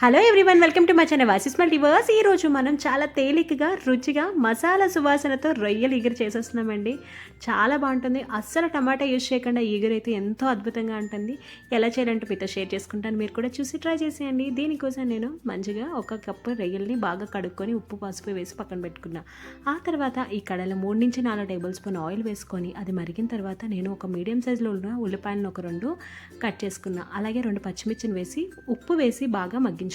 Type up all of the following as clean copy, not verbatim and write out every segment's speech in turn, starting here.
Hello everyone, welcome to my channel వాసిస్ multiverse. ఈరోజు మనం చాలా తేలికగా రుచిగా మసాలా సువాసనతో రొయ్యలు ఈగరు చేసేస్తున్నామండి. చాలా బాగుంటుంది. అస్సలు టమాటా యూజ్ చేయకుండా ఈగరు అయితే ఎంతో అద్భుతంగా ఉంటుంది. ఎలా చేయాలంటే మీతో షేర్ చేసుకుంటాను, మీరు కూడా చూసి ట్రై చేసేయండి. దీనికోసం నేను మంచిగా 1 కప్పు రొయ్యల్ని బాగా కడుక్కొని ఉప్పు పసుపు వేసి పక్కన పెట్టుకున్నా. ఆ తర్వాత ఈ కడాయిలో 3 నుంచి 4 టేబుల్ స్పూన్ ఆయిల్ వేసుకొని అది మరిగిన తర్వాత నేను ఒక మీడియం సైజులో ఉన్న ఉల్లిపాయలను ఒక 2 కట్ చేసుకున్నా. అలాగే 2 పచ్చిమిర్చిని వేసి ఉప్పు వేసి బాగా మగ్గించుకున్నాను.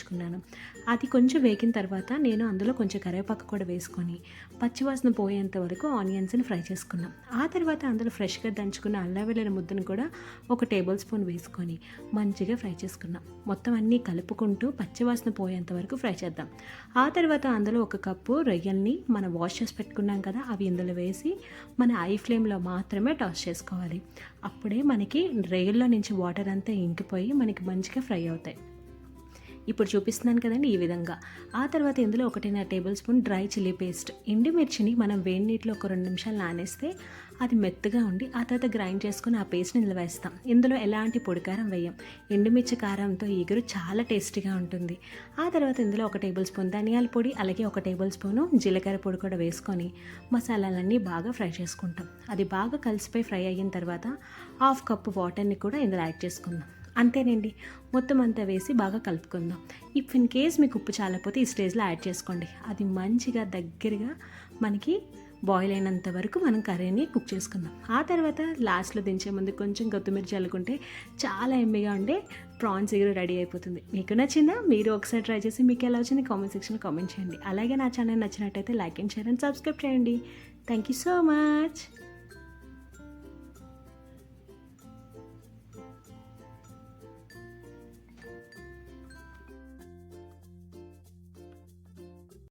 అది కొంచెం వేగిన తర్వాత నేను అందులో కొంచెం కరివేపాకు కూడా వేసుకొని పచ్చివాసన పోయేంత వరకు ఆనియన్స్ని ఫ్రై చేసుకున్నాం. ఆ తర్వాత అందులో ఫ్రెష్గా దంచుకున్న అల్లం వెల్లుల్లి ముద్దను కూడా 1 టేబుల్ స్పూన్ వేసుకొని మంచిగా ఫ్రై చేసుకున్నాం. మొత్తం అన్నీ కలుపుకుంటూ పచ్చివాసన పోయేంత వరకు ఫ్రై చేద్దాం. ఆ తర్వాత అందులో 1 కప్పు రొయ్యల్ని మనం వాష్ చేసి పెట్టుకున్నాం కదా, అవి ఇందులో వేసి మన ఐ ఫ్లేమ్లో మాత్రమే టాస్ చేసుకోవాలి. అప్పుడే మనకి రొయ్యల్లో నుంచి వాటర్ అంతా ఇంకిపోయి మనకి మంచిగా ఫ్రై అవుతాయి. ఇప్పుడు చూపిస్తున్నాను కదండి, ఈ విధంగా. ఆ తర్వాత ఇందులో 1.5 tablespoon dry chilli paste, ఎండుమిర్చిని మనం వేడి నీటిలో ఒక 2 నిమిషాలు నానేస్తే అది మెత్తగా ఉండి ఆ తర్వాత గ్రైండ్ చేసుకుని ఆ పేస్ట్ని ఇందులో వేస్తాం. ఇందులో ఎలాంటి పొడి కారం వేయం. ఎండుమిర్చి కారంతో ఈగురు చాలా టేస్టీగా ఉంటుంది. ఆ తర్వాత ఇందులో 1 టేబుల్ స్పూన్ ధనియాల పొడి, అలాగే 1 టేబుల్ స్పూను జీలకర్ర పొడి కూడా వేసుకొని మసాలాలన్నీ బాగా ఫ్రై చేసుకుంటాం. అది బాగా కలిసిపోయి ఫ్రై అయిన తర్వాత 1/2 కప్పు వాటర్ని కూడా ఇందులో యాడ్ చేసుకుందాం. అంతేనండి, మొత్తం అంతా వేసి బాగా కలుపుకుందాం. ఇఫ్ ఇన్ కేస్ మీకు ఉప్పు చాలకపోతే ఈ స్టేజ్లో యాడ్ చేసుకోండి. అది మంచిగా దగ్గరగా మనకి బాయిల్ అయినంత వరకు మనం కర్రీని కుక్ చేసుకుందాం. ఆ తర్వాత లాస్ట్లో దించే ముందు కొంచెం కొత్తిమీర చల్లుకుంటే చాలా ఎమ్మిగా ఉండే ప్రాన్స్ ఎగురు రెడీ అయిపోతుంది. మీకు నచ్చిందా? మీరు ఒకసారి ట్రై చేసి మీకు ఎలా వచ్చింది కామెంట్ సెక్షన్లో కామెంట్ చేయండి. అలాగే నా ఛానల్ నచ్చినట్టయితే like and share and subscribe చేయండి. Thank you so much.